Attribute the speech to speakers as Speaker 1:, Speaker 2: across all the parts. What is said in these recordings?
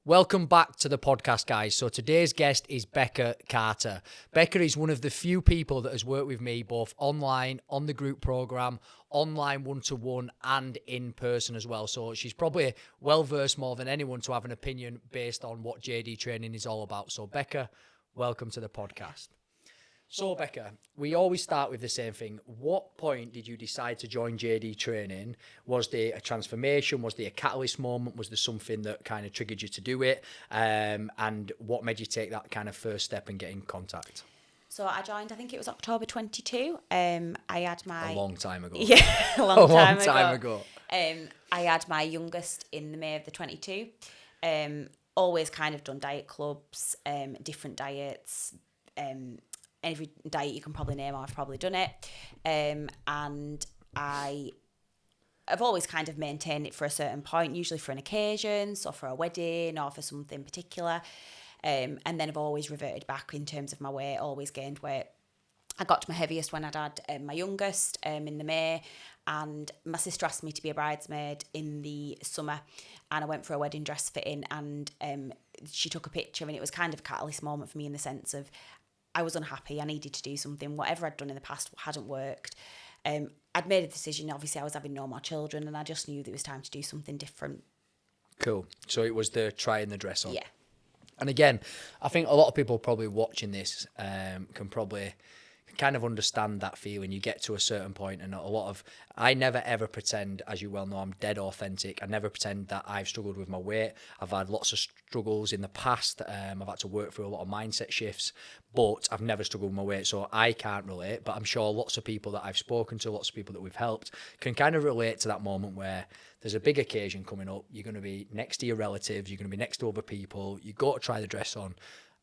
Speaker 1: Welcome back to the podcast, guys. So today's guest is Becca Carter. Becca is one of the few people that has worked with me both online, on the group program, online one-to-one, and in person as well. So she's probably well-versed more than anyone to have an opinion based on what JD training is all about. So Becca, welcome to the podcast. So Becca, we always start with the same thing. What point did you decide to join JD training? Was there a transformation? Was there a catalyst moment? Was there something that kind of triggered you to do it? And what made you take that kind of first step and get in contact?
Speaker 2: So I joined, I think it was October 22. I had my...
Speaker 1: A long time ago.
Speaker 2: Yeah, a long time
Speaker 1: ago.
Speaker 2: I had my youngest in the May of the 22. Always kind of done diet clubs, different diets, every diet you can probably name, I've probably done it. And I've always kind of maintained it for a certain point, usually for an occasion, so for a wedding or for something particular. And then I've always reverted back in terms of my weight, always gained weight. I got to my heaviest when I'd had my youngest in the May, and my sister asked me to be a bridesmaid in the summer, and I went for a wedding dress fitting, and she took a picture, and it was kind of a catalyst moment for me in the sense of I was unhappy. I needed to do something. Whatever I'd done in the past hadn't worked. I'd made a decision. Obviously, I was having no more children, and I just knew that it was time to do something different.
Speaker 1: Cool. So it was the trying the dress on.
Speaker 2: Yeah.
Speaker 1: And again, I think a lot of people probably watching this can probably kind of understand that feeling. You get to a certain point, and I never ever pretend, as you well know, I'm dead authentic. I never pretend that I've struggled with my weight. I've had lots of struggles in the past. I've had to work through a lot of mindset shifts, but I've never struggled with my weight, so I can't relate. But I'm sure lots of people that I've spoken to, lots of people that we've helped, can kind of relate to that moment where there's a big occasion coming up. You're going to be next to your relatives. You're going to be next to other people. You go to try the dress on,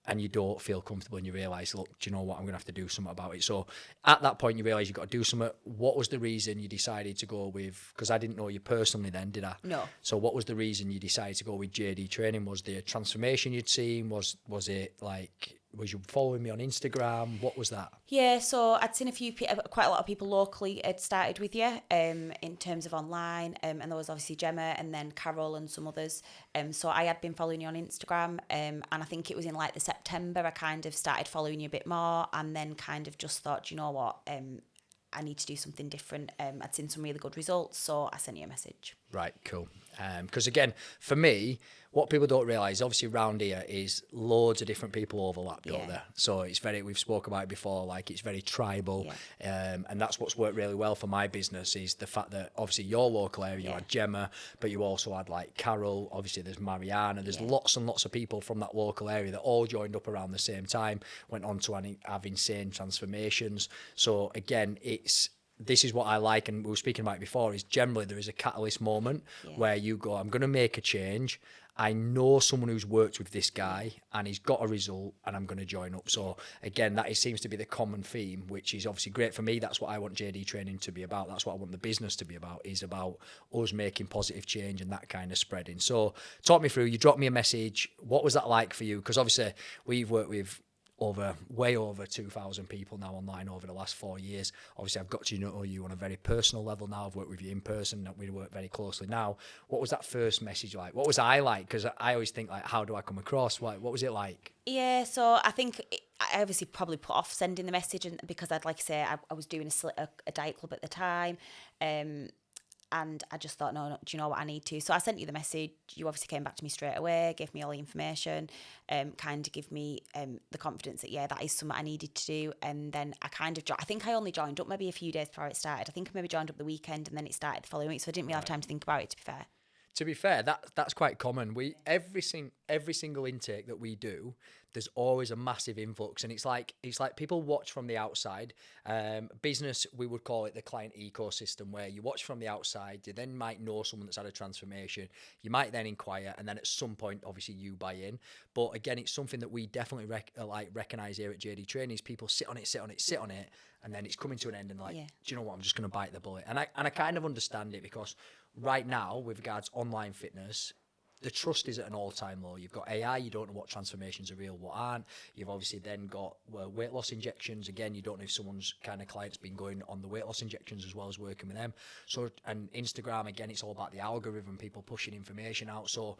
Speaker 1: and you don't feel comfortable, and you realise, look, do you know what, I'm going to have to do something about it. So at that point, you realise you've got to do something. What was the reason you decided to go with, because I didn't know you personally then, did I?
Speaker 2: No.
Speaker 1: So what was the reason you decided to go with JD training? Was there a transformation you'd seen? Was it like, was you following me on Instagram? What was that?
Speaker 2: Yeah, so I'd seen quite a lot of people locally had started with you in terms of online, and there was obviously Gemma and then Carol and some others. So I had been following you on Instagram, and I think it was in like the September I kind of started following you a bit more, and then kind of just thought, you know what, I need to do something different. I'd seen some really good results, so I sent you a message.
Speaker 1: Right, cool. Because again, for me, what people don't realise, obviously around here is loads of different people overlap, don't there? So it's we've spoke about it before, like it's very tribal. And that's what's worked really well for my business is the fact that obviously your local area, you had Gemma, but you also had like Carol, obviously there's Mariana, there's lots and lots of people from that local area that all joined up around the same time, went on to have insane transformations. So again, this is what I like, and we were speaking about it before, is generally there is a catalyst moment where you go, I'm going to make a change. I know someone who's worked with this guy and he's got a result and I'm going to join up. So again, seems to be the common theme, which is obviously great for me. That's what I want JD training to be about. That's what I want the business to be about, is about us making positive change and that kind of spreading. So talk me through, you dropped me a message. What was that like for you? Because obviously we've worked with way over 2,000 people now online over the last 4 years. Obviously, I've got to know you on a very personal level now. I've worked with you in person. We work very closely now. What was that first message like? What was I like? Because I always think, like, how do I come across? What was it like?
Speaker 2: Yeah, so I think I obviously probably put off sending the message, and because I was doing a diet club at the time, and I just thought, no, do you know what, I need to. So I sent you the message. You obviously came back to me straight away, gave me all the information, kind of give me the confidence that, that is something I needed to do. And then I kind of, I think I only joined up maybe a few days before it started. I think I maybe joined up the weekend and then it started the following week. So I didn't really have time to think about it, to be fair.
Speaker 1: To be fair, that's quite common. Every single intake that we do, there's always a massive influx, and it's like people watch from the outside. Business, we would call it the client ecosystem, where you watch from the outside. You then might know someone that's had a transformation. You might then inquire, and then at some point, obviously, you buy in. But again, it's something that we definitely recognize here at JD Training. Is people sit on it, and then it's coming to an end, and do you know what? I'm just going to bite the bullet, and I kind of understand it, because right now, with regards to online fitness, the trust is at an all-time low. You've got AI, you don't know what transformations are real, what aren't. You've obviously then got weight loss injections. Again, you don't know if someone's kind of client's been going on the weight loss injections as well as working with them. So, and Instagram, again, it's all about the algorithm, people pushing information out. So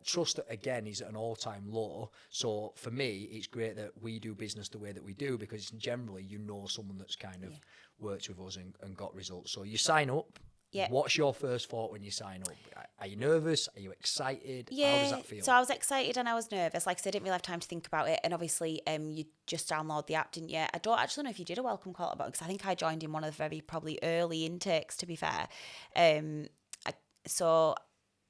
Speaker 1: trust, again, is at an all-time low. So for me, it's great that we do business the way that we do, because generally someone that's kind of worked with us and got results. So you sign up.
Speaker 2: Yeah.
Speaker 1: What's your first thought when you sign up? Are you nervous? Are you excited?
Speaker 2: Yeah,
Speaker 1: how does that feel?
Speaker 2: So I was excited and I was nervous. Like I said, I didn't really have time to think about it. And obviously, you just download the app, didn't you? I don't actually know if you did a welcome call about it, because I think I joined in one of the very probably early intakes, to be fair. So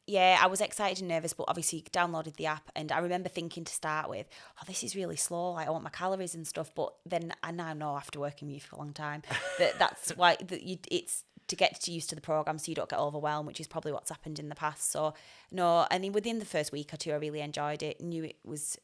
Speaker 2: yeah, I was excited and nervous, but obviously downloaded the app, and I remember thinking to start with, oh, this is really slow, like I want my calories and stuff. But then I now know, after working with you for a long time, that's why it's to get used to the program so you don't get overwhelmed, which is probably what's happened in the past. So no, I mean, within the first week or two, I really enjoyed it, knew it was,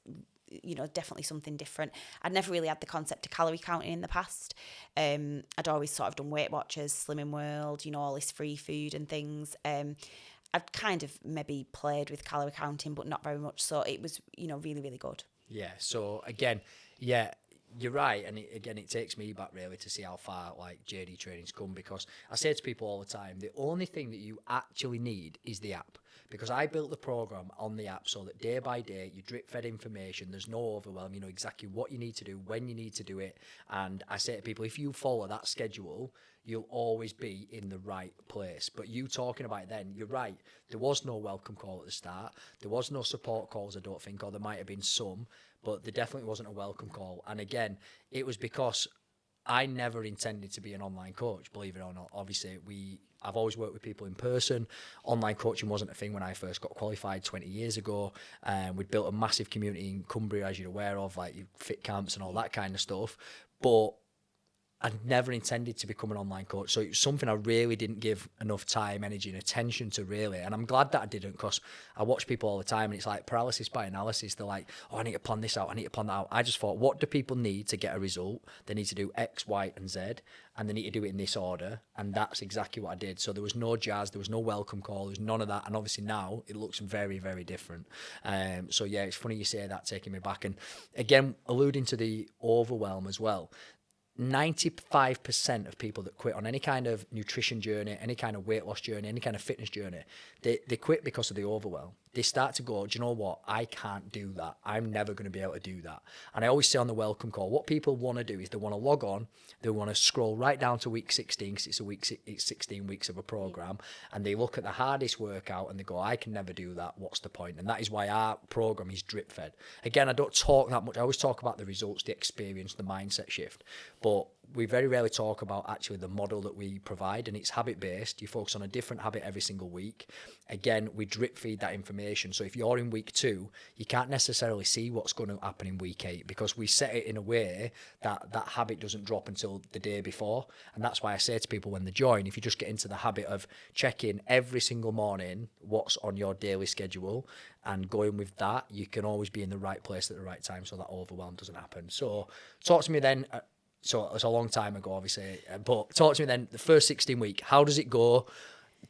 Speaker 2: definitely something different. I'd never really had the concept of calorie counting in the past. I'd always sort of done Weight Watchers, Slimming World, all this free food and things. I'd kind of maybe played with calorie counting, but not very much. So it was, really, really good.
Speaker 1: Yeah. So again, you're right. And it takes me back really to see how far like JD training's come, because I say to people all the time, the only thing that you actually need is the app. Because I built the program on the app so that day by day you drip fed information. There's no overwhelm. You know exactly what you need to do, when you need to do it. And I say to people, if you follow that schedule, you'll always be in the right place. But you talking about it then, you're right. There was no welcome call at the start. There was no support calls, I don't think, or there might have been some, but there definitely wasn't a welcome call. And again, it was because I never intended to be an online coach, believe it or not. Obviously, I've always worked with people in person. Online coaching wasn't a thing when I first got qualified 20 years ago. We'd built a massive community in Cumbria, as you're aware of, like fit camps and all that kind of stuff. But I never intended to become an online coach. So it was something I really didn't give enough time, energy and attention to, really. And I'm glad that I didn't, because I watch people all the time and it's like paralysis by analysis. They're like, oh, I need to plan this out. I need to plan that out. I just thought, what do people need to get a result? They need to do X, Y, and Z, and they need to do it in this order. And that's exactly what I did. So there was no jazz. There was no welcome call. There was none of that. And obviously now it looks very, very different. So yeah, it's funny you say that, taking me back. And again, alluding to the overwhelm as well, 95% of people that quit on any kind of nutrition journey, any kind of weight loss journey, any kind of fitness journey, they quit because of the overwhelm. They start to go, do you know what? I can't do that. I'm never going to be able to do that. And I always say on the welcome call, what people want to do is they want to log on, they want to scroll right down to week 16, because it's 16 weeks of a program, and they look at the hardest workout and they go, I can never do that. What's the point? And that is why our program is drip fed. Again, I don't talk that much. I always talk about the results, the experience, the mindset shift, but we very rarely talk about actually the model that we provide, and it's habit based. You focus on a different habit every single week. Again, we drip feed that information. So if you're in week 2, you can't necessarily see what's going to happen in week 8, because we set it in a way that that habit doesn't drop until the day before. And that's why I say to people when they join, if you just get into the habit of checking every single morning what's on your daily schedule and going with that, you can always be in the right place at the right time, so that overwhelm doesn't happen. So talk to me then. So it's a long time ago, obviously, but talk to me then, the first 16 week, how does it go?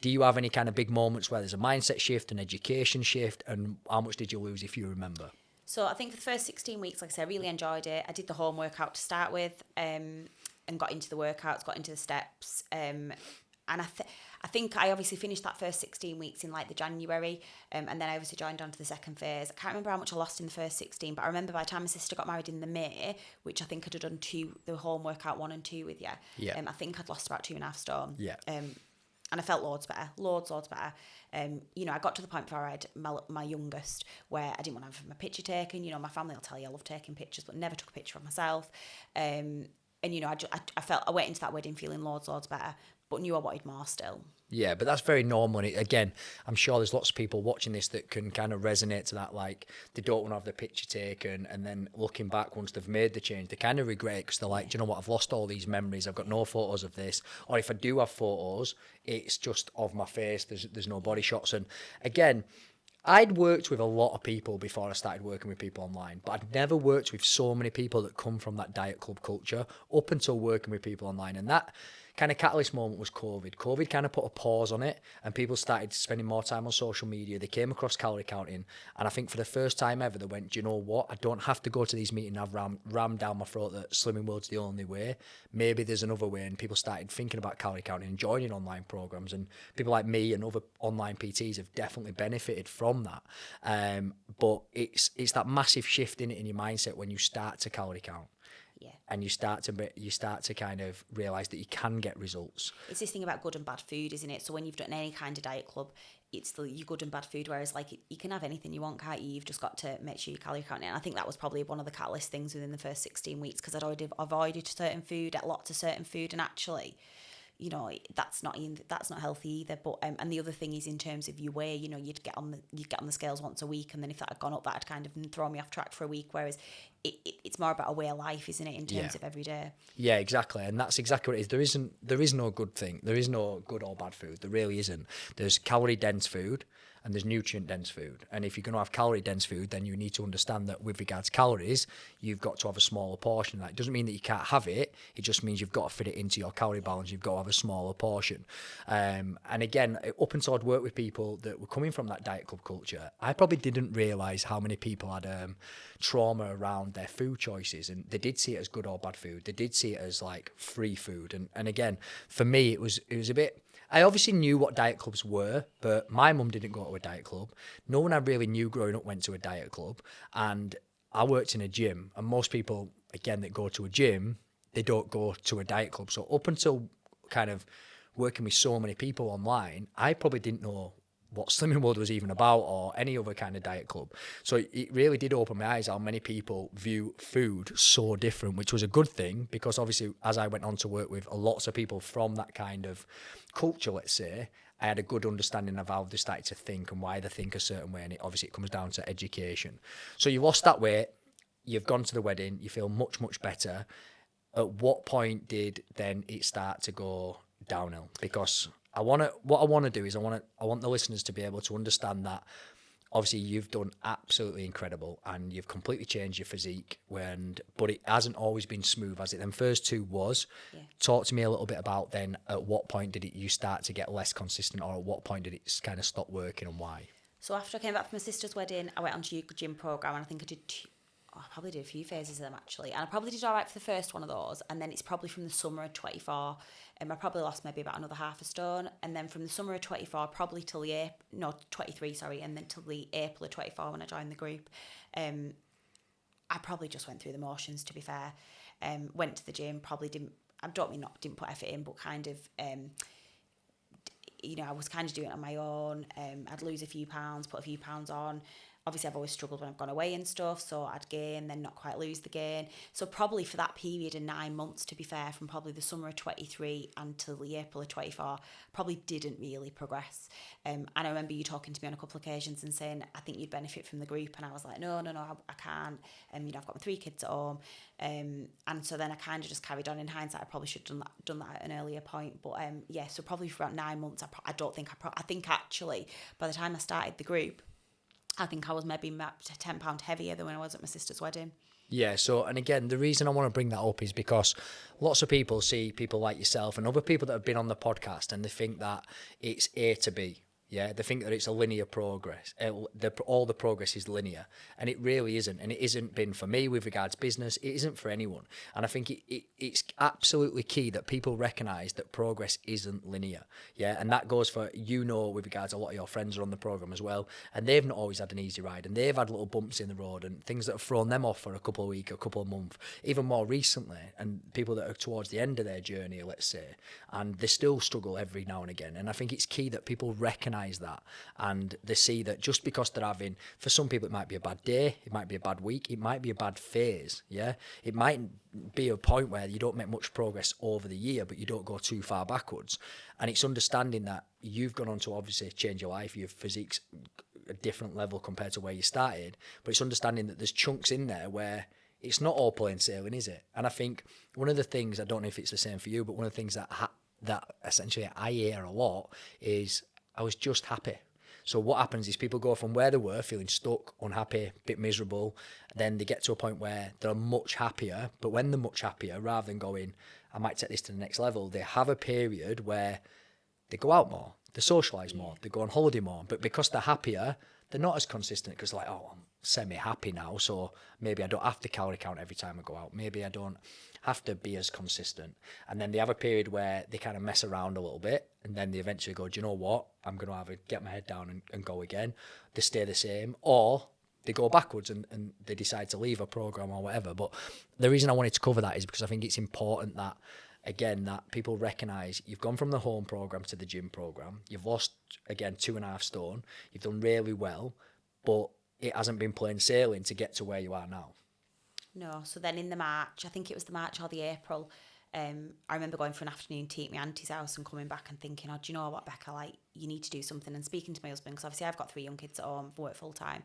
Speaker 1: Do you have any kind of big moments where there's a mindset shift, an education shift, and how much did you lose, if you remember?
Speaker 2: So I think for the first 16 weeks, like I said, I really enjoyed it. I did the home workout to start with, and got into the workouts, got into the steps, and I think I obviously finished that first 16 weeks in like the January, and then I obviously joined on to the second phase. I can't remember how much I lost in the first 16, but I remember by the time my sister got married in the May, which I think I'd have done the home workout 1 and 2 with you.
Speaker 1: Yeah.
Speaker 2: I think I'd lost about 2.5 stone.
Speaker 1: Yeah.
Speaker 2: And I felt loads better. I got to the point where I had my youngest, where I didn't want to have my picture taken. My family will tell you I love taking pictures, but never took a picture of myself. And I felt, I went into that wedding feeling loads better, but knew I wanted more still.
Speaker 1: Yeah, but that's very normal. And again, I'm sure there's lots of people watching this that can kind of resonate to that. Like, they don't want to have the picture taken, and then looking back once they've made the change, they kind of regret it, because they're like, do you know what? I've lost all these memories. I've got no photos of this. Or if I do have photos, it's just of my face. There's no body shots. And again, I'd worked with a lot of people before I started working with people online, but I'd never worked with so many people that come from that diet club culture up until working with people online. And that, kind of catalyst moment was COVID. COVID kind of put a pause on it, and people started spending more time on social media. They came across calorie counting, and I think for the first time ever, they went, do you know what? I don't have to go to these meetings and have rammed down my throat that Slimming World's the only way. Maybe there's another way, and people started thinking about calorie counting and joining online programs, and people like me and other online PTs have definitely benefited from that. But it's that massive shift in your mindset when you start to calorie count.
Speaker 2: Yeah.
Speaker 1: And you start to kind of realise that you can get results.
Speaker 2: It's this thing about good and bad food, isn't it? So when you've done any kind of diet club, it's your good and bad food, whereas like you can have anything you want, can't you? You've just got to make sure you're calorie counting. And I think that was probably one of the catalyst things within the first 16 weeks, because I'd already avoided certain food, ate lots of certain food, and actually, you know, that's not healthy either. But and the other thing is in terms of your weight, you know, you'd get on the scales once a week, and then if that had gone up, that had kind of thrown me off track for a week. Whereas it's more about a way of life, isn't it, in terms of every day?
Speaker 1: Yeah, exactly, and that's exactly what it is. There is no good thing. There is no good or bad food. There really isn't. There's calorie dense food, and there's nutrient dense food. And if you're going to have calorie dense food, then you need to understand that with regards to calories, you've got to have a smaller portion. That doesn't mean that you can't have it. It just means you've got to fit it into your calorie balance. You've got to have a smaller portion. And again, up until I'd worked with people that were coming from that diet club culture, I probably didn't realise how many people had trauma around their food choices, and they did see it as good or bad food. They did see it as like free food. And again, for me, it was a bit... I obviously knew what diet clubs were, but my mum didn't go to a diet club. No one I really knew growing up went to a diet club. And I worked in a gym, and most people, again, that go to a gym, they don't go to a diet club. So up until kind of working with so many people online, I probably didn't know what Slimming World was even about, or any other kind of diet club. So it really did open my eyes how many people view food so different, which was a good thing, because obviously as I went on to work with lots of people from that kind of culture, let's say, I had a good understanding of how they started to think and why they think a certain way, and it comes down to education. So you lost that weight, you've gone to the wedding, you feel much, much better. At what point did then it start to go downhill? Because what I want to do is I want the listeners to be able to understand that obviously you've done absolutely incredible and you've completely changed your physique, but it hasn't always been smooth as it then first two was. Yeah. Talk to me a little bit about then at what point did you start to get less consistent, or at what point did it kind of stop working, and why?
Speaker 2: So after I came back from my sister's wedding, I went onto your gym program, and I think I probably did a few phases of them actually, and I probably did all right for the first one of those, and then it's probably from the summer of 24, I probably lost maybe about another half a stone, and then from the summer of 24 probably till 23, sorry, and then till the April of 24 when I joined the group, I probably just went through the motions, to be fair. Went to the gym, probably didn't put effort in, but kind of you know, I was kind of doing it on my own. I'd lose a few pounds, put a few pounds on. Obviously, I've always struggled when I've gone away and stuff, so I'd gain, then not quite lose the gain. So probably for that period of 9 months, to be fair, from probably the summer of 23 until the April of 24, probably didn't really progress. And I remember you talking to me on a couple of occasions and saying, I think you'd benefit from the group. And I was like, no, I can't. You know, I've got my 3 kids at home. And so then I kind of just carried on. In hindsight, I probably should have done that at an earlier point. But yeah, so probably for about 9 months, I think actually by the time I started the group, I think I was maybe £10 heavier than when I was at my sister's wedding.
Speaker 1: Yeah, so, and again, the reason I want to bring that up is because lots of people see people like yourself and other people that have been on the podcast, and they think that it's A to B. Yeah, they think that it's a linear progress. All the progress is linear, and it really isn't. And it isn't been for me with regards to business. It isn't for anyone. And I think it's absolutely key that people recognise that progress isn't linear. Yeah, and that goes for, you know, with regards to a lot of your friends are on the programme as well, and they've not always had an easy ride, and they've had little bumps in the road and things that have thrown them off for a couple of weeks, a couple of months, even more recently, and people that are towards the end of their journey, let's say, and they still struggle every now and again. And I think it's key that people recognise that, and they see that just because they're having, for some people it might be a bad day, it might be a bad week, it might be a bad phase, yeah, it might be a point where you don't make much progress over the year, but you don't go too far backwards. And it's understanding that you've gone on to obviously change your life, your physique's a different level compared to where you started, but it's understanding that there's chunks in there where it's not all plain sailing, is it? And I think one of the things, I don't know if it's the same for you, but one of the things that essentially I hear a lot is, I was just happy. So what happens is people go from where they were, feeling stuck, unhappy, a bit miserable, then they get to a point where they're much happier. But when they're much happier, rather than going, I might take this to the next level. They have a period where they go out more, they socialise more, they go on holiday more. But because they're happier, they're not as consistent because like, oh, I'm semi-happy now, so maybe I don't have to calorie count every time I go out. Maybe I don't have to be as consistent. And then they have a period where they kind of mess around a little bit, and then they eventually go, do you know what? I'm going to have to get my head down and go again. They stay the same, or they go backwards and they decide to leave a program or whatever. But the reason I wanted to cover that is because I think it's important that, again, that people recognise you've gone from the home program to the gym program. You've lost, again, 2.5 stone. You've done really well, but it hasn't been plain sailing to get to where you are now.
Speaker 2: No, so then in the March, I think it was the March or the April, I remember going for an afternoon tea at my auntie's house and coming back and thinking, oh, do you know what, Becca, like, you need to do something. And speaking to my husband, because obviously I've got 3 young kids at home, work full time,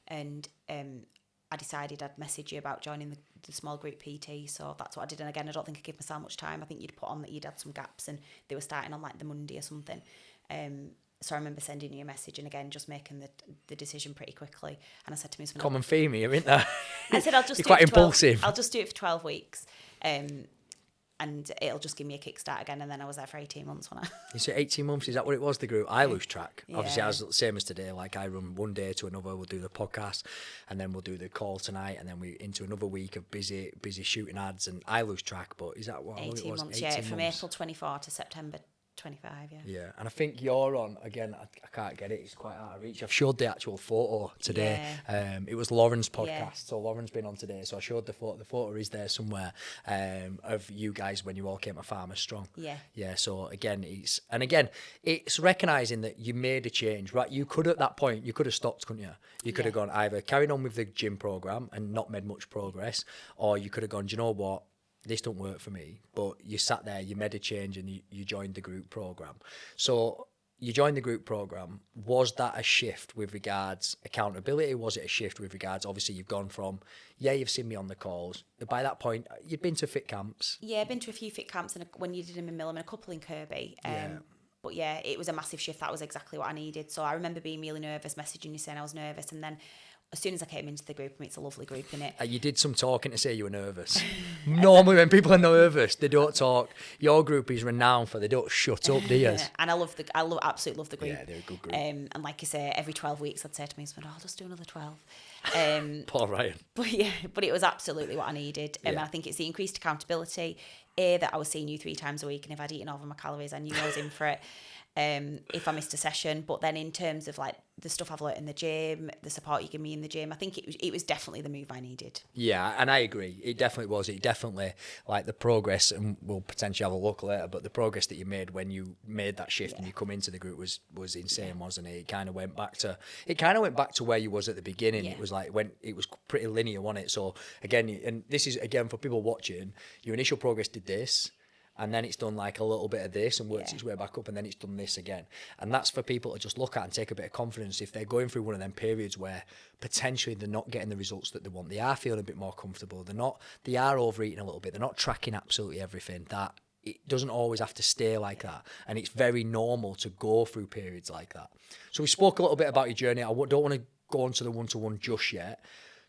Speaker 2: and I decided I'd message you about joining the small group PT. So that's what I did. And again, I don't think I gave myself much time. I think you'd put on that you'd had some gaps and they were starting on like the Monday or something. So I remember sending you a message and again just making the decision pretty quickly. And I said to my husband,
Speaker 1: common theme here, isn't there?
Speaker 2: I said, I'll just
Speaker 1: You're
Speaker 2: do
Speaker 1: quite
Speaker 2: it for 12,
Speaker 1: impulsive.
Speaker 2: I'll just do it for 12 weeks. And it'll just give me a kickstart again. And then I was there for 18 months, wasn't I?
Speaker 1: You say 18 months, is that what it was, the group? I lose track.
Speaker 2: Yeah.
Speaker 1: Obviously, I was the same as today. Like, I run one day to another, we'll do the podcast, and then we'll do the call tonight, and then we into another week of busy shooting ads, and I lose track. But is that what
Speaker 2: 18
Speaker 1: it was?
Speaker 2: months,
Speaker 1: 18
Speaker 2: yeah,
Speaker 1: months.
Speaker 2: from April 24 to September 25, yeah.
Speaker 1: Yeah, and I think you're on, again, I can't get it, it's quite out of reach. I've showed the actual photo today.
Speaker 2: Yeah.
Speaker 1: It was Lauren's podcast,
Speaker 2: Yeah.
Speaker 1: so Lauren's been on today, so I showed the photo. The photo is there somewhere of you guys when you all came to Farmers Strong.
Speaker 2: Yeah.
Speaker 1: Yeah, so again, it's recognising that you made a change, right? You could, at that point, you could have stopped, couldn't you? You could have gone either carried on with the gym programme and not made much progress, or you could have gone, do you know what? This don't work for me. But you sat there, you made a change, and you joined the group program. So you joined the group program. Was that a shift with regards accountability? Was it a shift with regards, obviously you've gone from, you've seen me on the calls. By that point, you'd been to fit camps.
Speaker 2: Yeah, I've been to a few fit camps and when you did them in Millham and a couple in Kirby. But yeah, it was a massive shift. That was exactly what I needed. So I remember being really nervous, messaging you saying I was nervous, and then as soon as I came into the group, I mean, it's a lovely group, innit?
Speaker 1: You did some talking to say you were nervous. Normally when people are nervous, they don't talk. Your group is renowned for they don't shut up, do you?
Speaker 2: And I absolutely love the group.
Speaker 1: Yeah, they're a good group.
Speaker 2: And like I say, every 12 weeks I'd say to my husband, I'll just do another 12.
Speaker 1: Paul Ryan.
Speaker 2: But it was absolutely what I needed. And I think it's the increased accountability, that I was seeing you 3 times a week, and if I'd eaten over my calories, I knew I was in for it. If I missed a session, but then in terms of like the stuff I've learnt in the gym, the support you give me in the gym, I think it was definitely the move I needed.
Speaker 1: Yeah, and I agree. It definitely was. It definitely, like the progress, and we'll potentially have a look later, but the progress that you made when you made that shift and you come into the group was insane, wasn't it? It kind of went back to where you was at the beginning. It was like when it was pretty linear, wasn't it? So again, and this is again for people watching, your initial progress did this, and then it's done like a little bit of this and works its way back up, and then it's done this again. And that's for people to just look at and take a bit of confidence if they're going through one of them periods where potentially they're not getting the results that they want. They are feeling a bit more comfortable. They are overeating a little bit. They're not tracking absolutely everything. That it doesn't always have to stay like that. And it's very normal to go through periods like that. So we spoke a little bit about your journey. I don't want to go on to the one-to-one just yet.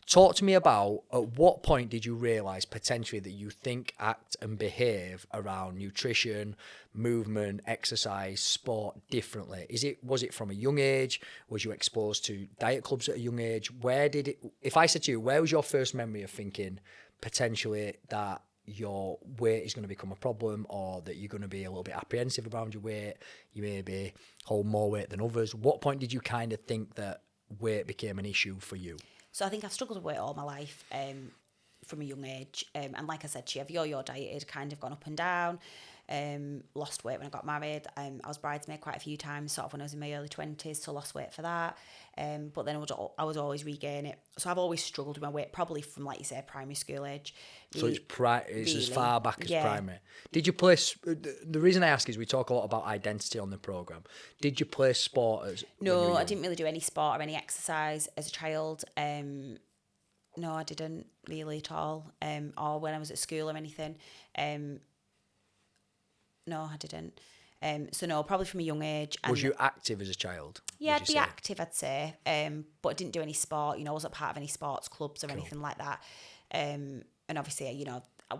Speaker 1: Talk to me about, at what point did you realise potentially that you think, act and behave around nutrition, movement, exercise, sport differently? Was it from a young age? Was you exposed to diet clubs at a young age? If I said to you, where was your first memory of thinking potentially that your weight is going to become a problem, or that you're going to be a little bit apprehensive around your weight, you maybe hold more weight than others? What point did you kind of think that weight became an issue for you?
Speaker 2: So I think I've struggled with weight all my life, from a young age. And like I said to you, I've yo-yo dieted, kind of gone up and down, lost weight when I got married. I was bridesmaid quite a few times, sort of when I was in my early 20s, so lost weight for that. But then I was always regaining it. So I've always struggled with my weight, probably from, like you say, primary school age.
Speaker 1: So it's as far back as primary. Did you play, the reason I ask is we talk a lot about identity on the programme. Did you play sport as
Speaker 2: No, I didn't really do any sport or any exercise as a child. No, I didn't really at all. Or when I was at school or anything. No, I didn't. So no, probably from a young age.
Speaker 1: Was you active as a child?
Speaker 2: Yeah, I'd be active, I'd say. But I didn't do any sport. I wasn't part of any sports clubs or anything like that. And obviously,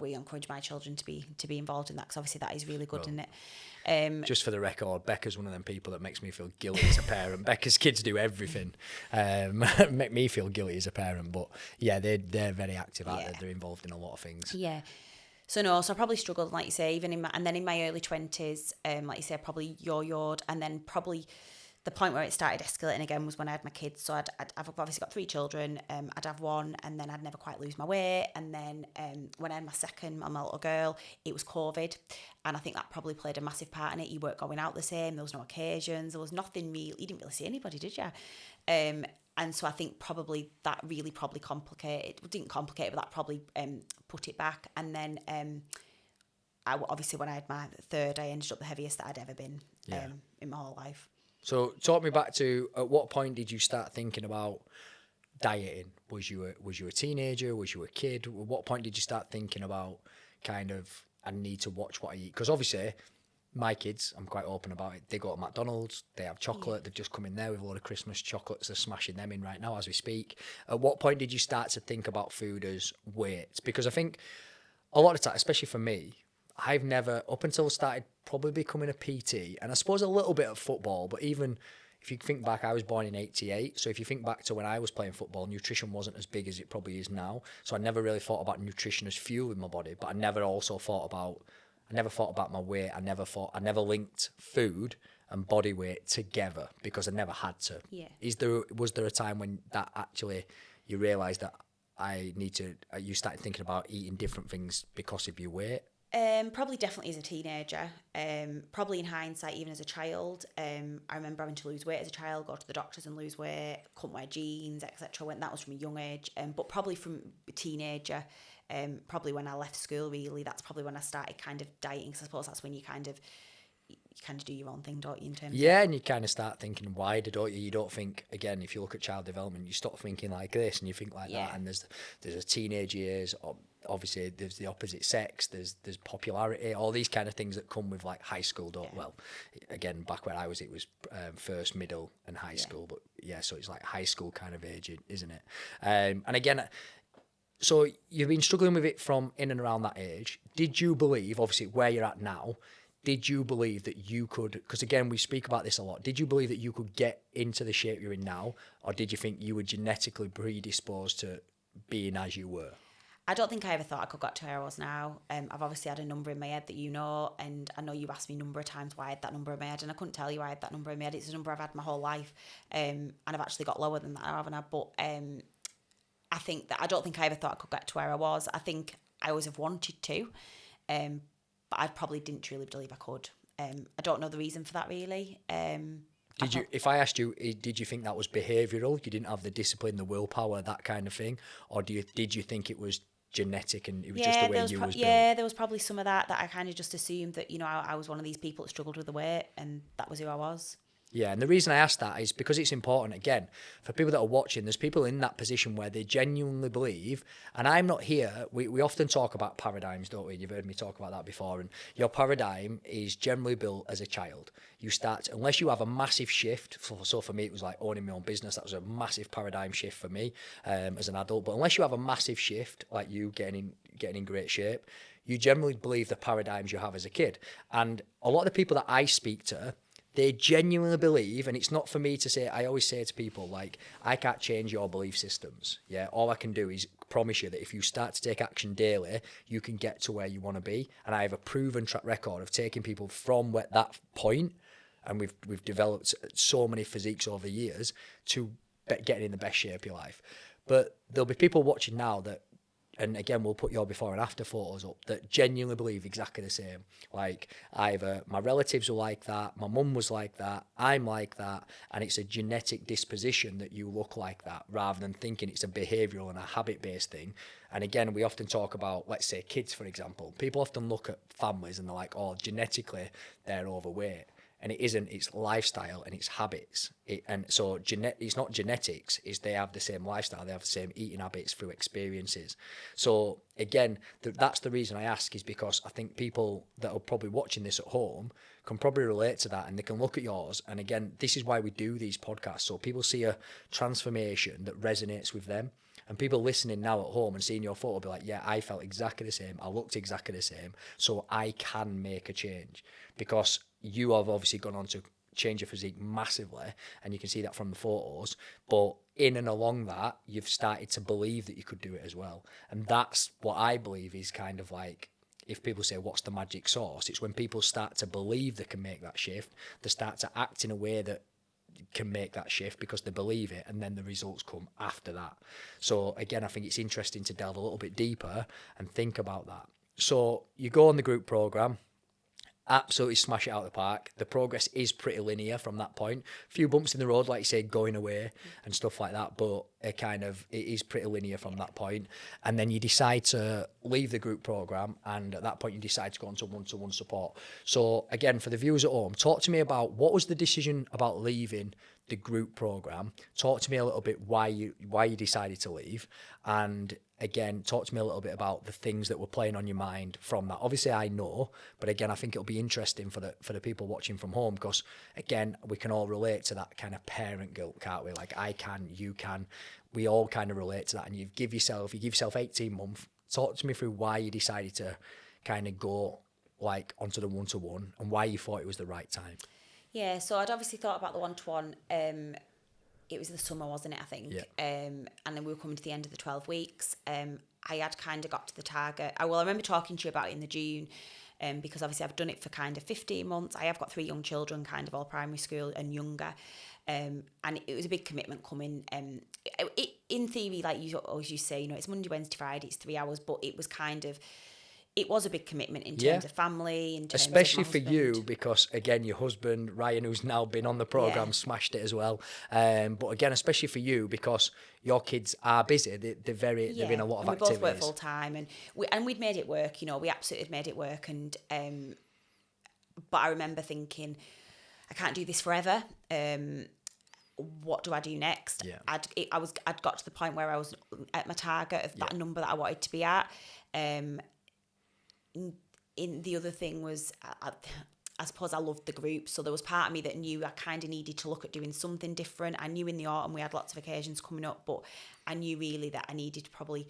Speaker 2: we encourage my children to be involved in that, because obviously that is really good, isn't it?
Speaker 1: Just for the record, Becca's one of them people that makes me feel guilty as a parent. Becca's kids do everything, make me feel guilty as a parent. But yeah, they're very active out there. They're involved in a lot of things.
Speaker 2: Yeah. So I probably struggled, like you say, even in my early 20s, like you say, probably yo-yoed, and then probably the point where it started escalating again was when I had my kids. So I've obviously got 3 children. I'd have one, and then I'd never quite lose my weight. And then when I had my second, my little girl, it was COVID, and I think that probably played a massive part in it. You weren't going out the same. There was no occasions. There was nothing real. You didn't really see anybody, did you? And so I think probably that really probably didn't complicate it, but that probably put it back. And then obviously when I had my third, I ended up the heaviest that I'd ever been in my whole life.
Speaker 1: So talk me back to, at what point did you start thinking about dieting? Was you a teenager? Was you a kid? At what point did you start thinking about kind of, I need to watch what I eat? Because obviously my kids, I'm quite open about it, they go to McDonald's, they have chocolate, they've just come in there with a load of Christmas chocolates, they're smashing them in right now as we speak. At what point did you start to think about food as weight? Because I think a lot of time, especially for me, I've never, up until I started probably becoming a PT, and I suppose a little bit of football, but even if you think back, I was born in 88, so if you think back to when I was playing football, nutrition wasn't as big as it probably is now, so I never really thought about nutrition as fuel in my body, but I never thought about my weight. I never linked food and body weight together because I never had to.
Speaker 2: Yeah.
Speaker 1: Was there a time when that actually you realised that you started thinking about eating different things because of your weight?
Speaker 2: Probably definitely as a teenager. Probably in hindsight, even as a child. I remember having to lose weight as a child, go to the doctors and lose weight, couldn't wear jeans, etc. That was from a young age. But probably from a teenager, probably when I left school, really, that's probably when I started kind of dieting. Because I suppose that's when you kind of do your own thing, don't you?
Speaker 1: And you kind of start thinking wider, don't you? You don't think, again, if you look at child development, you stop thinking like this and you think like that. And there's a teenage years, obviously there's the opposite sex, there's popularity, all these kind of things that come with like high school. Well, again, back where I was, it was first, middle and high school. But so it's like high school kind of age, isn't it? And again, so you've been struggling with it from in and around that age. Did you believe, obviously where you're at now, did you believe that you could, because again, we speak about this a lot, did you believe that you could get into the shape you're in now? Or did you think you were genetically predisposed to being as you were?
Speaker 2: I don't think I ever thought I could get to where I was now. I've obviously had a number in my head that you know, and I know you asked me a number of times why I had that number in my head, and I couldn't tell you why I had that number in my head. It's a number I've had my whole life, and I've actually got lower than that, haven't I? But I think that I don't think I ever thought I could get to where I was. I think I always have wanted to, but I probably didn't truly believe I could. I don't know the reason for that really.
Speaker 1: If I asked you, did you think that was behavioural? You didn't have the discipline, the willpower, that kind of thing, or did you think it was genetic and it was just the way you was built?
Speaker 2: Yeah, there was probably some of that I kind of just assumed that I was one of these people that struggled with the weight, and that was who I was.
Speaker 1: Yeah, and the reason I ask that is because it's important, again, for people that are watching, there's people in that position where they genuinely believe, and I'm not here, we often talk about paradigms, don't we? You've heard me talk about that before, and your paradigm is generally built as a child. You start, unless you have a massive shift, so for me it was like owning my own business, that was a massive paradigm shift for me as an adult, but unless you have a massive shift, like you getting in great shape, you generally believe the paradigms you have as a kid. And a lot of the people that I speak to, they genuinely believe, and it's not for me to say, I always say to people, like, I can't change your belief systems. Yeah, all I can do is promise you that if you start to take action daily, you can get to where you want to be. And I have a proven track record of taking people from that point, and we've developed so many physiques over the years, to getting in the best shape of your life. But there'll be people watching now that, and again, we'll put your before and after photos up, that genuinely believe exactly the same. Like, either my relatives were like that, my mum was like that, I'm like that, and it's a genetic disposition that you look like that, rather than thinking it's a behavioural and a habit-based thing. And again, we often talk about, let's say, kids, for example. People often look at families and they're like, oh, genetically, they're overweight. And it isn't, it's lifestyle and it's habits. It's not genetics, it's they have the same lifestyle, they have the same eating habits through experiences. So again, that's the reason I ask, is because I think people that are probably watching this at home can probably relate to that, and they can look at yours. And again, this is why we do these podcasts, so people see a transformation that resonates with them. And people listening now at home and seeing your photo will be like, yeah, I felt exactly the same. I looked exactly the same. So I can make a change, because you have obviously gone on to change your physique massively, and you can see that from the photos. But in and along that, you've started to believe that you could do it as well. And that's what I believe is kind of like, if people say, what's the magic sauce? It's when people start to believe they can make that shift, they start to act in a way that can make that shift because they believe it, and then the results come after that. So again, I think it's interesting to delve a little bit deeper and think about that. So you go on the group program, absolutely smash it out of the park. The progress is pretty linear from that point. A few bumps in the road, like you say, going away and stuff like that, but it is pretty linear from that point. And then you decide to leave the group program, and at that point you decide to go into one-to-one support. So again, for the viewers at home, talk to me about what was the decision about leaving the group program. Talk to me a little bit why you decided to leave, and again, talk to me a little bit about the things that were playing on your mind from that. Obviously, I know, but again, I think it'll be interesting for the people watching from home, because again, we can all relate to that kind of parent guilt, can't we? Like, I can, you can, we all kind of relate to that. And you give yourself 18 months. Talk to me through why you decided to kind of go like onto the one-to-one, and why you thought it was the right time.
Speaker 2: Yeah, so I'd obviously thought about the one-to-one. It was the summer, wasn't it, I think?
Speaker 1: Yeah.
Speaker 2: And then we were coming to the end of the 12 weeks. I had kind of got to the target. I remember talking to you about it in the June, because obviously I've done it for kind of 15 months. I have got 3 young children, kind of all primary school and younger. And it was a big commitment coming. In theory, like you always used to say, it's Monday, Wednesday, Friday, it's 3 hours, but it was it was a big commitment in terms of family, in terms
Speaker 1: especially
Speaker 2: of
Speaker 1: for you, because again, your husband Ryan, who's now been on the program, smashed it as well. But again, especially for you, because your kids are busy. They're in a lot of activities.
Speaker 2: We both work full time, and we'd made it work. We absolutely made it work. And but I remember thinking, I can't do this forever. What do I do next?
Speaker 1: Yeah.
Speaker 2: I'd got to the point where I was at my target of that number that I wanted to be at. In the other thing was, I suppose I loved the group, so there was part of me that knew I kind of needed to look at doing something different. I knew in the autumn we had lots of occasions coming up, but I knew really that I needed probably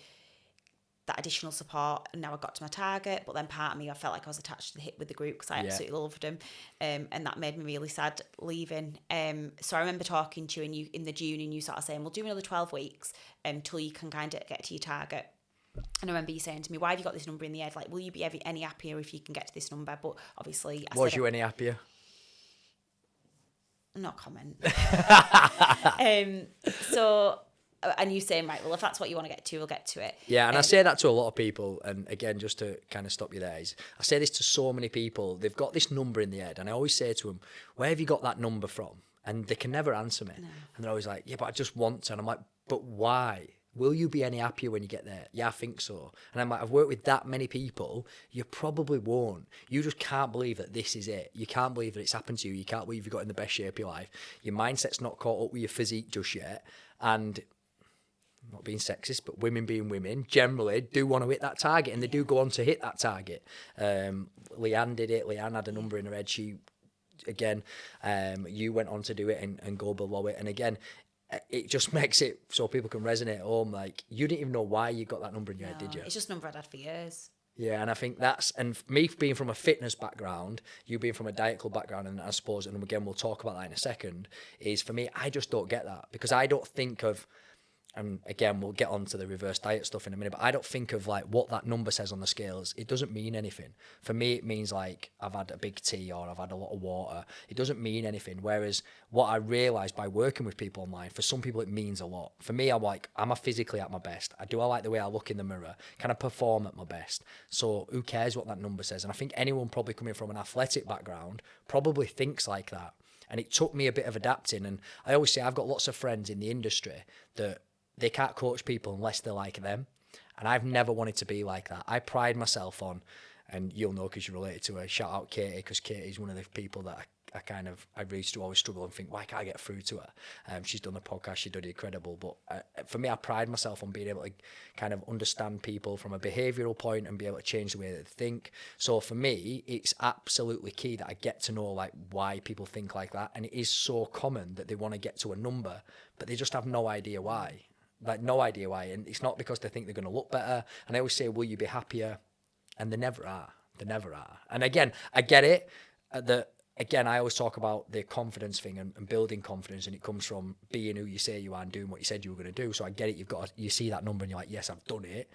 Speaker 2: that additional support, and now I got to my target. But then part of me, I felt like I was attached to the hip with the group, because I absolutely loved them, and that made me really sad leaving. So I remember talking to you, and you in the June, and you sort of saying, we'll do another 12 weeks until you can kind of get to your target. And I remember you saying to me, why have you got this number in the head? Like, will you be any happier if you can get to this number? But obviously...
Speaker 1: Was you any happier?
Speaker 2: No comment. So, and you saying, right, well, if that's what you want to get to, we'll get to it.
Speaker 1: Yeah, and I say that to a lot of people, and again, just to kind of stop you there, I say this to so many people. They've got this number in the head, and I always say to them, where have you got that number from? And they can never answer me. No. And they're always like, yeah, but I just want to. And I'm like, but why? Will you be any happier when you get there? Yeah, I think so. And I'm like, I've worked with that many people. You probably won't. You just can't believe that this is it. You can't believe that it's happened to you. You can't believe you've got in the best shape of your life. Your mindset's not caught up with your physique just yet. And I'm not being sexist, but women being women generally do want to hit that target, and they do go on to hit that target. Leanne did it. Leanne had a number in her head. She, again, you went on to do it and go below it. And again, it just makes it so people can resonate at home. Like, you didn't even know why you got that number in your head, did you?
Speaker 2: It's just a number I'd had for years.
Speaker 1: Yeah, and I think and me being from a fitness background, you being from a diet club background, and I suppose, and again, we'll talk about that in a second, is for me, I just don't get that, because I don't think of, and again, we'll get on to the reverse diet stuff in a minute, but I don't think of like what that number says on the scales. It doesn't mean anything. For me, it means like I've had a big tea or I've had a lot of water. It doesn't mean anything. Whereas what I realised by working with people online, for some people it means a lot. For me, I'm like, am I physically at my best? I like the way I look in the mirror? Can I perform at my best? So who cares what that number says? And I think anyone probably coming from an athletic background probably thinks like that. And it took me a bit of adapting. And I always say I've got lots of friends in the industry that they can't coach people unless they're like them. And I've never wanted to be like that. I pride myself on, and you'll know because you're related to her, shout out Katie, because Katie's one of the people that I really always struggle and think, why can't I get through to her? She's done the podcast, she did incredible. But for me, I pride myself on being able to kind of understand people from a behavioural point and be able to change the way that they think. So for me, it's absolutely key that I get to know like why people think like that. And it is so common that they want to get to a number, but they just have no idea why. Like no idea why. And it's not because they think they're going to look better. And I always say, will you be happier? And they never are. They never are. And again, I get it. Again, I always talk about the confidence thing and building confidence, and it comes from being who you say you are and doing what you said you were going to do. So I get it. You see that number and you're like, yes, I've done it,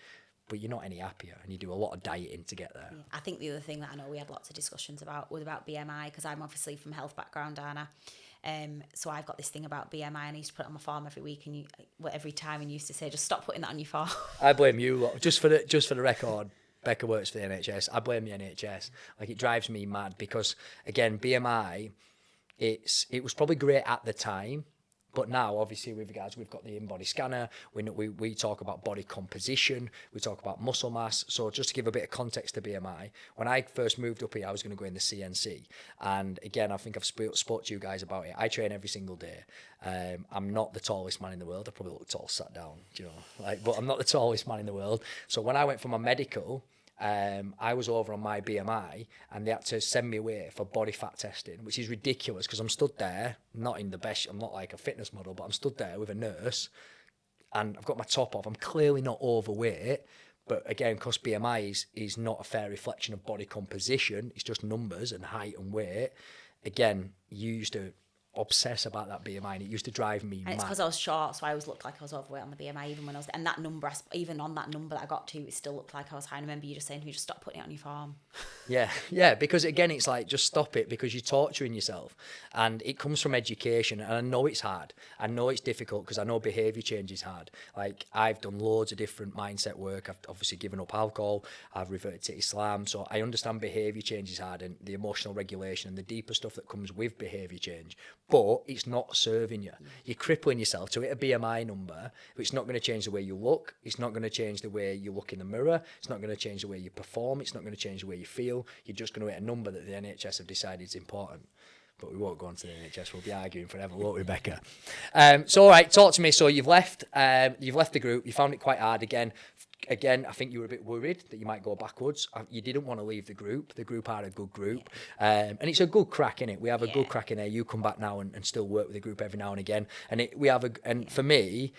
Speaker 1: but you're not any happier, and you do a lot of dieting to get there.
Speaker 2: Yeah. I think the other thing that I know we had lots of discussions about was about BMI, because I'm obviously from health background, aren't I? So I've got this thing about BMI, and I used to put it on my form every week, and every time, and you used to say, just stop putting that on your form.
Speaker 1: I blame you, just for the record. Becca works for the NHS. I blame the NHS. Like, it drives me mad because, again, BMI, it was probably great at the time, but now, obviously, with regards, we've got the in-body scanner. We talk about body composition. We talk about muscle mass. So just to give a bit of context to BMI, when I first moved up here, I was going to go in the CNC. And again, I think I've spoke to you guys about it. I train every single day. I'm not the tallest man in the world. I probably look tall sat down, but I'm not the tallest man in the world. So when I went for my medical, I was over on my BMI and they had to send me away for body fat testing, which is ridiculous because I'm stood there, not in the best, I'm not like a fitness model, but I'm stood there with a nurse and I've got my top off. I'm clearly not overweight, but again, because BMI is not a fair reflection of body composition, it's just numbers and height and weight. Again, you used to obsess about that BMI and it used to drive me mad.
Speaker 2: It's because I was short, so I always looked like I was overweight on the BMI even when I was, and that number, even on that number that I got to, it still looked like I was high. I remember you just saying to me, just stop putting it on your form.
Speaker 1: Yeah, because again, it's like, just stop it, because you're torturing yourself, and it comes from education, and I know it's hard, I know it's difficult, because I know behaviour change is hard. Like, I've done loads of different mindset work, I've obviously given up alcohol, I've reverted to Islam, so I understand behaviour change is hard, and the emotional regulation and the deeper stuff that comes with behaviour change, but it's not serving you. You're crippling yourself to hit a BMI number, which is not going to change the way you look, it's not going to change the way you look in the mirror, it's not going to change the way you perform, it's not going to change the way you feel. You're just going to hit a number that the NHS have decided is important. But we won't go on to the NHS, we'll be arguing forever, won't we, Becca? So all right, talk to me. So you've left the group, you found it quite hard again, I think you were a bit worried that you might go backwards. You didn't want to leave the group. The group are a good group. And it's a good crack, innit? We have a good crack in there. You come back now and still work with the group every now and again. And for me,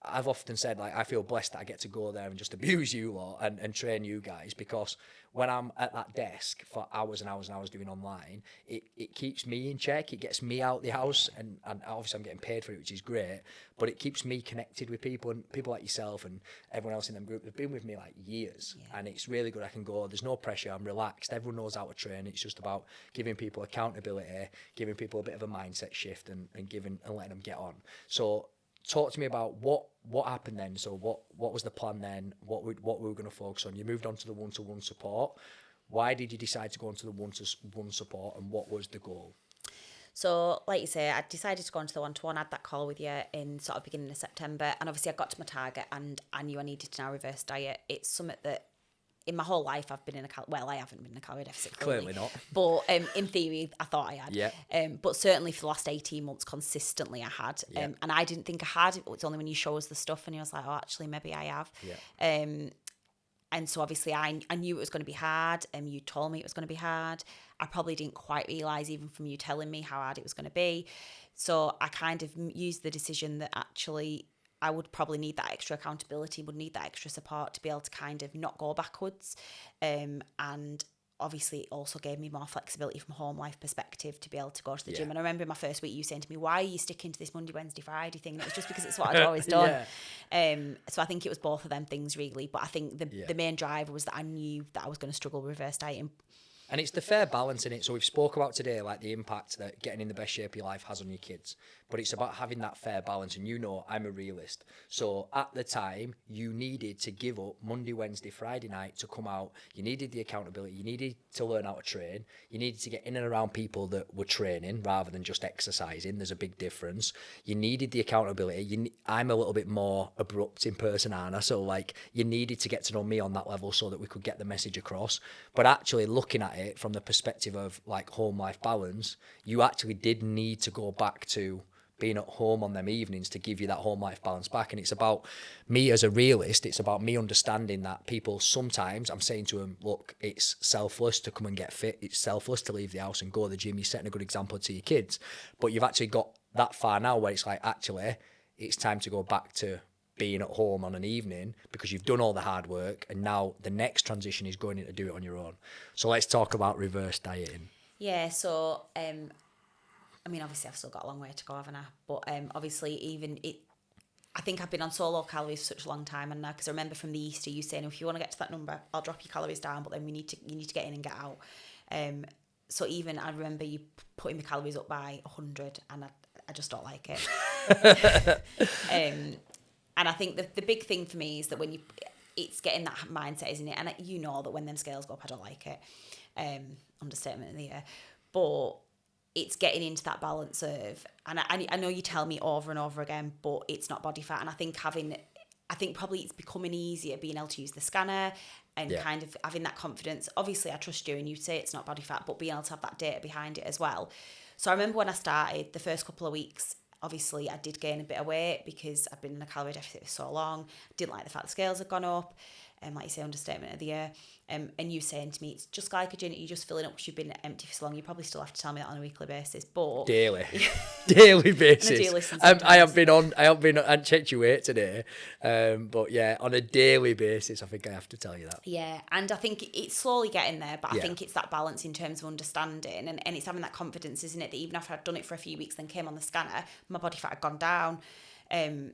Speaker 1: I've often said, like, I feel blessed that I get to go there and just abuse you lot and train you guys, because when I'm at that desk for hours and hours and hours doing online, it keeps me in check. It gets me out the house, and obviously I'm getting paid for it, which is great, but it keeps me connected with people, and people like yourself and everyone else in them group. They've been with me like years, and it's really good. I can go, there's no pressure, I'm relaxed, everyone knows how to train. It's just about giving people accountability, giving people a bit of a mindset shift, and letting them get on. So talk to me about what happened then. So what was the plan then? What we were going to focus on? You moved on to the one-to-one support. Why did you decide to go into the one-to-one support, and what was the goal?
Speaker 2: So, like you say, I decided to go into the one-to-one. I had that call with you in sort of beginning of September, and obviously I got to my target, and I knew I needed to now reverse diet. It's something that in my whole life I've been in I haven't been in a calorie deficit.
Speaker 1: Clearly not.
Speaker 2: But in theory, I thought I had.
Speaker 1: Yeah.
Speaker 2: But certainly for the last 18 months, consistently I had.
Speaker 1: Yeah.
Speaker 2: And I didn't think I had. It's only when you show us the stuff and you was like, oh, actually, maybe I have.
Speaker 1: Yeah.
Speaker 2: And so obviously I knew it was going to be hard, and you told me it was going to be hard. I probably didn't quite realise, even from you telling me, how hard it was going to be. So I kind of used the decision that actually I would probably need that extra accountability, would need that extra support to be able to kind of not go backwards. And obviously it also gave me more flexibility from a home life perspective to be able to go to the gym. And I remember in my first week you saying to me, why are you sticking to this Monday, Wednesday, Friday thing? And it was just because it's what I'd always done. So I think it was both of them things really. But I think the main driver was that I knew that I was going to struggle with reverse dieting.
Speaker 1: And it's the fair balance in it. So we've spoke about today, like the impact that getting in the best shape of your life has on your kids, but it's about having that fair balance. And I'm a realist. So at the time, you needed to give up Monday, Wednesday, Friday night to come out. You needed the accountability. You needed to learn how to train. You needed to get in and around people that were training rather than just exercising. There's a big difference. You needed the accountability. I'm a little bit more abrupt in person, Anna. So like you needed to get to know me on that level so that we could get the message across. But actually looking at it from the perspective of like home life balance, you actually did need to go back to being at home on them evenings to give you that home life balance back. And it's about me as a realist. It's about me understanding that people sometimes, I'm saying to them, look, it's selfless to come and get fit. It's selfless to leave the house and go to the gym. You're setting a good example to your kids. But you've actually got that far now where it's like, actually, it's time to go back to being at home on an evening because you've done all the hard work. And now the next transition is going in to do it on your own. So let's talk about reverse dieting.
Speaker 2: Yeah, so I mean, obviously, I've still got a long way to go, haven't I? But obviously, I think I've been on so low calories for such a long time, and now because I remember from the Easter you saying, if you want to get to that number, I'll drop your calories down, but then you need to get in and get out. So even I remember you putting the calories up by 100, and I just don't like it. And I think the big thing for me is that it's getting that mindset, isn't it? And you know that when them scales go up, I don't like it. Understatement of the year, but it's getting into that balance of, and I know you tell me over and over again, but it's not body fat. And I think probably it's becoming easier being able to use the scanner and kind of having that confidence. Obviously, I trust you and you say it's not body fat, but being able to have that data behind it as well. So I remember when I started, the first couple of weeks, obviously I did gain a bit of weight because I've been in a calorie deficit for so long. Didn't like the fact the scales had gone up. Like you say, understatement of the year. And you saying to me, it's just glycogen, you're just filling up because you've been empty for so long. You probably still have to tell me that on a weekly basis, but
Speaker 1: daily basis.
Speaker 2: I do listen
Speaker 1: I have been on checked your weight today, but yeah, on a daily basis, I think I have to tell you that.
Speaker 2: Yeah, and I think it's slowly getting there, but I think it's that balance in terms of understanding, and it's having that confidence, isn't it? That even after I'd done it for a few weeks, then came on the scanner, my body fat had gone down, and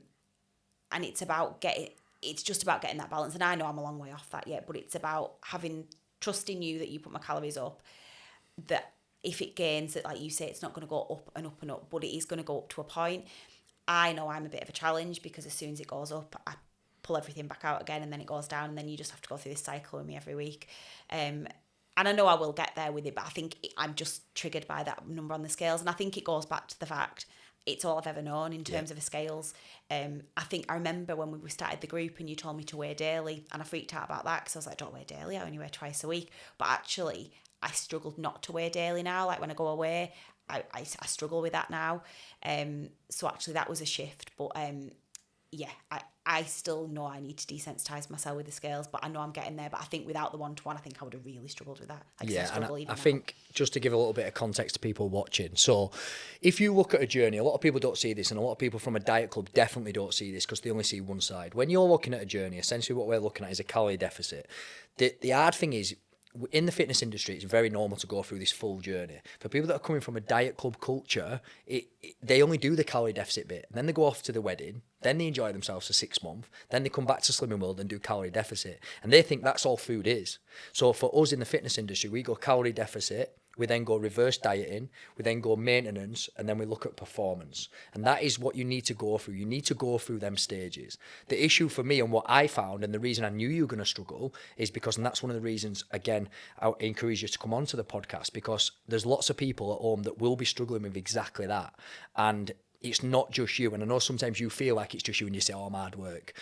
Speaker 2: it's about getting. It's just about getting that balance. And I know I'm a long way off that yet, but it's about trusting you that you put my calories up, that if it gains, that like you say, it's not going to go up and up and up, but it is going to go up to a point. I know I'm a bit of a challenge because as soon as it goes up, I pull everything back out again and then it goes down and then you just have to go through this cycle with me every week. And I know I will get there with it, but I think I'm just triggered by that number on the scales. And I think it goes back to the fact it's all I've ever known in terms of the scales. I think I remember when we started the group and you told me to weigh daily, and I freaked out about that because I was like, don't weigh daily, I only weigh twice a week. But actually, I struggled not to weigh daily now. Like when I go away, I struggle with that now. So actually, that was a shift. But I still know I need to desensitize myself with the scales, but I know I'm getting there. But I think without the one-to-one, I think I would have really struggled with that.
Speaker 1: I think just to give a little bit of context to people watching. So if you look at a journey, a lot of people don't see this, and a lot of people from a diet club definitely don't see this because they only see one side. When you're looking at a journey, essentially what we're looking at is a calorie deficit. The hard thing is, in the fitness industry, it's very normal to go through this full journey. For people that are coming from a diet club culture, they only do the calorie deficit bit. And then they go off to the wedding, then they enjoy themselves for 6 months, then they come back to Slimming World and do calorie deficit. And they think that's all food is. So for us in the fitness industry, we go calorie deficit, we then go reverse dieting, we then go maintenance, and then we look at performance. And that is what you need to go through. You need to go through them stages. The issue for me and what I found, and the reason I knew you were going to struggle, is because, and that's one of the reasons, again, I encourage you to come onto the podcast, because there's lots of people at home that will be struggling with exactly that. And it's not just you. And I know sometimes you feel like it's just you and you say, oh, I'm hard work.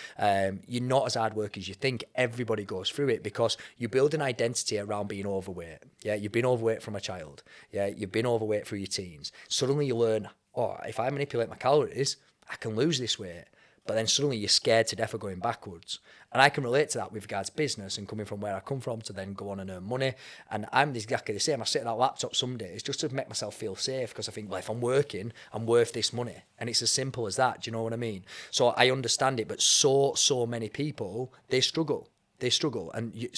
Speaker 1: You're not as hard work as you think. Everybody goes through it because you build an identity around being overweight. Yeah, you've been overweight from a child. Yeah, you've been overweight through your teens. Suddenly you learn, oh, if I manipulate my calories, I can lose this weight. But then suddenly you're scared to death of going backwards. And I can relate to that with regards to business and coming from where I come from to then go on and earn money. And I'm exactly the same. I sit at that laptop some days just to make myself feel safe because I think, well, if I'm working, I'm worth this money. And it's as simple as that. Do you know what I mean? So I understand it. But so many people, they struggle. And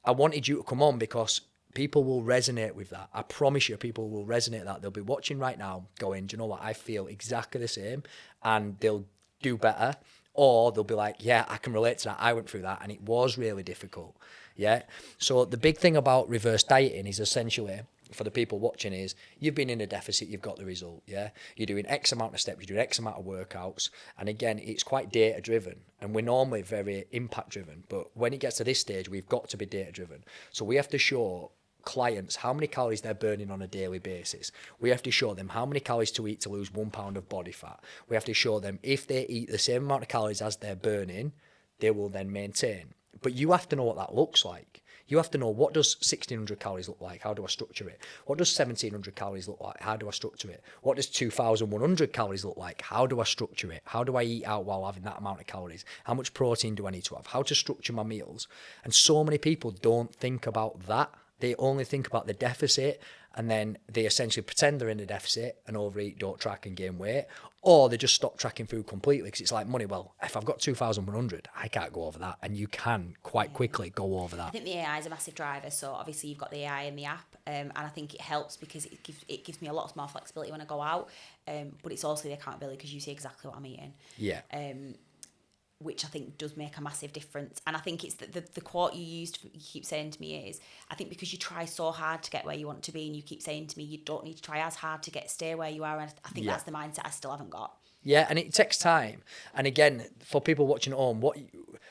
Speaker 1: I wanted you to come on because people will resonate with that. I promise you, people will resonate that. They'll be watching right now going, do you know what? I feel exactly the same. And they'll do better, or they'll be like, yeah, I can relate to that. I went through that and it was really difficult. Yeah. So the big thing about reverse dieting is essentially for the people watching is you've been in a deficit, you've got the result, yeah? You're doing X amount of steps, you're doing X amount of workouts. And again, it's quite data driven, and we're normally very impact driven. But when it gets to this stage, we've got to be data driven. So we have to show clients how many calories they're burning on a daily basis. We have to show them how many calories to eat to lose 1 pound of body fat. We have to show them if they eat the same amount of calories as they're burning, they will then maintain. But you have to know what that looks like. You have to know, what does 1,600 calories look like? How do I structure it? What does 1,700 calories look like? How do I structure it? What does 2,100 calories look like? How do I structure it? How do I eat out while having that amount of calories? How much protein do I need to have? How to structure my meals? And so many people don't think about that. They only think about the deficit, and then they essentially pretend they're in a deficit and overeat, don't track and gain weight, or they just stop tracking food completely because it's like money. Well, if I've got 2,100, I can't go over that, and you can quite quickly go over that.
Speaker 2: I think the AI is a massive driver. So obviously you've got the AI in the app, and I think it helps because it gives me a lot more flexibility when I go out, but it's also the accountability because you see exactly what I'm eating.
Speaker 1: Yeah.
Speaker 2: Which I think does make a massive difference. And I think it's the quote you keep saying to me is, I think because you try so hard to get where you want to be, and you keep saying to me, you don't need to try as hard to stay where you are. And I think that's the mindset I still haven't got.
Speaker 1: Yeah, and it takes time. And again, for people watching at home,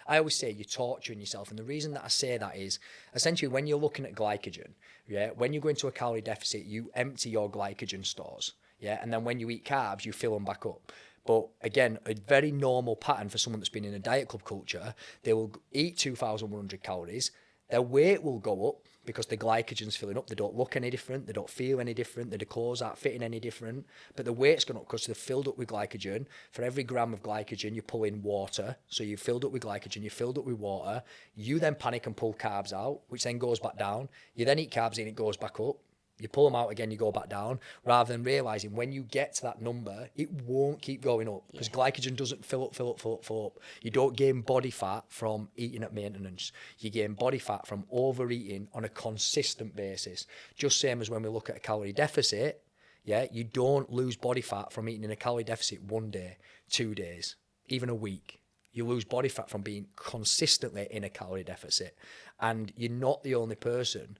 Speaker 1: I always say you're torturing yourself. And the reason that I say that is, essentially, when you're looking at glycogen, yeah, when you go into a calorie deficit, you empty your glycogen stores, yeah, and then when you eat carbs, you fill them back up. But again, a very normal pattern for someone that's been in a diet club culture, they will eat 2,100 calories, their weight will go up because the glycogen's filling up. They don't look any different, they don't feel any different, their clothes aren't fitting any different, but the weight's gone up because they're filled up with glycogen. For every gram of glycogen, you pull in water. So you've filled up with glycogen, you're filled up with water. You then panic and pull carbs out, which then goes back down. You then eat carbs and it goes back up. You pull them out again, you go back down, rather than realising when you get to that number, it won't keep going up because glycogen doesn't fill up. You don't gain body fat from eating at maintenance. You gain body fat from overeating on a consistent basis. Just same as when we look at a calorie deficit, yeah, you don't lose body fat from eating in a calorie deficit 1 day, 2 days, even a week. You lose body fat from being consistently in a calorie deficit. And you're not the only person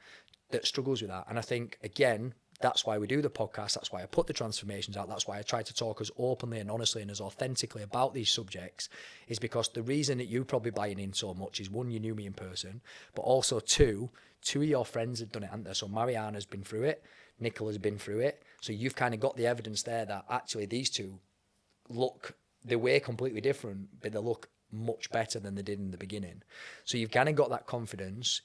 Speaker 1: that struggles with that. And I think, again, that's why we do the podcast. That's why I put the transformations out. That's why I try to talk as openly and honestly and as authentically about these subjects, is because the reason that you're probably buying in so much is, one, you knew me in person, but also two of your friends had done it, haven't they? So Mariana's been through it, Nicola's been through it. So you've kind of got the evidence there that actually these two they weigh completely different, but they look much better than they did in the beginning. So you've kind of got that confidence.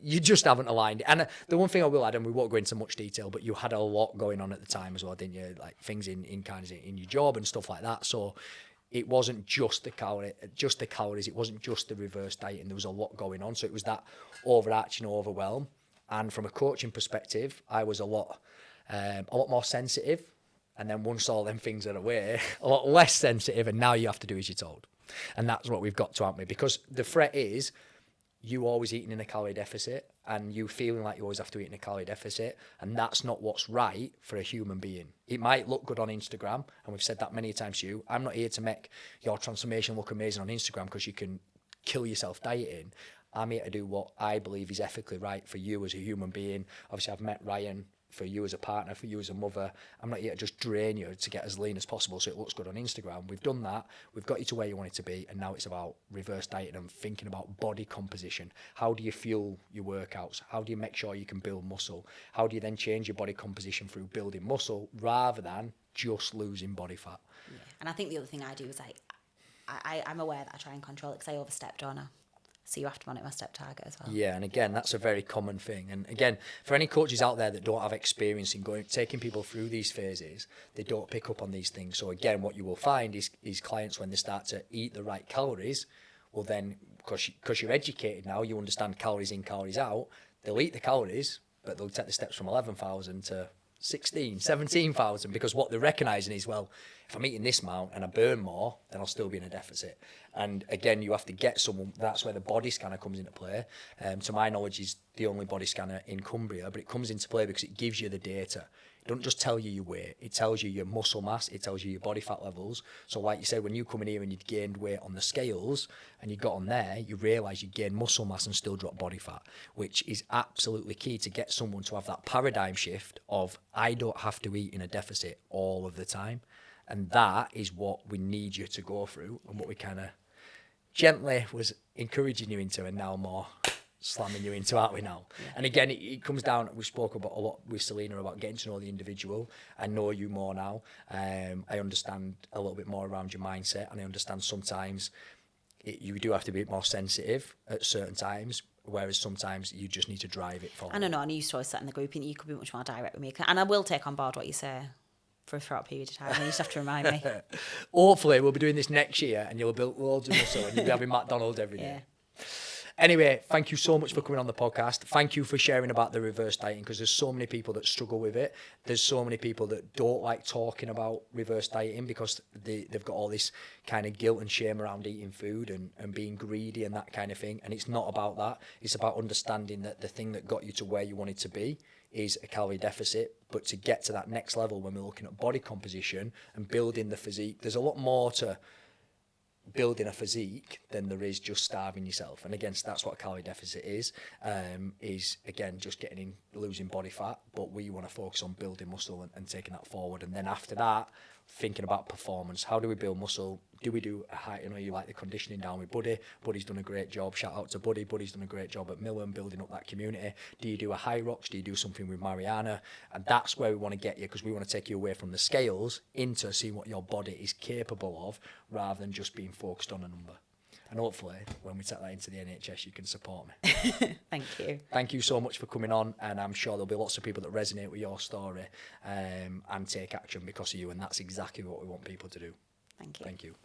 Speaker 1: You just haven't aligned it. And the one thing I will add, and we won't go into much detail, but you had a lot going on at the time as well, didn't you? Like things in your job and stuff like that. So it wasn't just the calories. It wasn't just the reverse diet, and there was a lot going on. So it was that overarching overwhelm. And from a coaching perspective, I was a lot more sensitive. And then once all them things are away, a lot less sensitive. And now you have to do as you're told. And that's what we've got to, haven't we? Because the threat is, you always eating in a calorie deficit, and you feeling like you always have to eat in a calorie deficit, and that's not what's right for a human being. It might look good on Instagram, and we've said that many times to you. I'm not here to make your transformation look amazing on Instagram because you can kill yourself dieting. I'm here to do what I believe is ethically right for you as a human being. Obviously, I've met Ryan for you as a partner, for you as a mother. I'm not here to just drain you to get as lean as possible so it looks good on Instagram. We've done that. We've got you to where you want it to be. And now it's about reverse dieting and thinking about body composition. How do you fuel your workouts? How do you make sure you can build muscle? How do you then change your body composition through building muscle rather than just losing body fat?
Speaker 2: Yeah. And I think the other thing I do is I'm aware that I try and control it because I overstep, don't I? So you have to monitor my step target as well.
Speaker 1: Yeah, and again, that's a very common thing. And again, for any coaches out there that don't have experience in taking people through these phases, they don't pick up on these things. So again, what you will find is clients, when they start to eat the right calories, will then, because you're educated now, you understand calories in, calories out, they'll eat the calories, but they'll take the steps from 11,000 to 16, 17,000, because what they're recognising is, well, if I'm eating this amount and I burn more, then I'll still be in a deficit. And again, you have to get someone, that's where the body scanner comes into play. To my knowledge, is the only body scanner in Cumbria, but it comes into play because it gives you the data. It doesn't just tell you your weight, it tells you your muscle mass, it tells you your body fat levels. So like you said, when you come in here and you'd gained weight on the scales and you got on there, you realise you gained muscle mass and still drop body fat, which is absolutely key to get someone to have that paradigm shift of, I don't have to eat in a deficit all of the time. And that is what we need you to go through, and what we kind of gently was encouraging you into, and now more slamming you into, aren't we now? Yeah. And again, it comes down, we spoke about a lot with Selena about getting to know the individual. I know you more now. I understand a little bit more around your mindset, and I understand sometimes you do have to be a bit more sensitive at certain times, whereas sometimes you just need to drive it forward.
Speaker 2: I don't know, and you used to always sit in the group and you could be much more direct with me, and I will take on board what you say for a short period of time. You just have to remind me.
Speaker 1: Hopefully we'll be doing this next year and you'll build loads of muscle and you'll be having McDonald's every day. Anyway, thank you so much for coming on the podcast. Thank you for sharing about the reverse dieting, because there's so many people that struggle with it. There's so many people that don't like talking about reverse dieting because they've got all this kind of guilt and shame around eating food and being greedy and that kind of thing. And it's not about that. It's about understanding that the thing that got you to where you wanted to be is a calorie deficit. But to get to that next level, when we're looking at body composition and building the physique, there's a lot more to building a physique than there is just starving yourself. And again, that's what a calorie deficit is again just losing body fat. But we want to focus on building muscle and taking that forward. And then after that, thinking about performance. How do we build muscle? Do we do a high, you like the conditioning down with Buddy? Buddy's done a great job. Shout out to Buddy. Buddy's done a great job at Millwall building up that community. Do you do a high rocks? Do you do something with Mariana? And that's where we want to get you, because we want to take you away from the scales into seeing what your body is capable of, rather than just being focused on a number. And hopefully, when we take that into the NHS, you can support me.
Speaker 2: Thank you.
Speaker 1: Thank you so much for coming on. And I'm sure there'll be lots of people that resonate with your story and take action because of you. And that's exactly what we want people to do.
Speaker 2: Thank you.
Speaker 1: Thank you.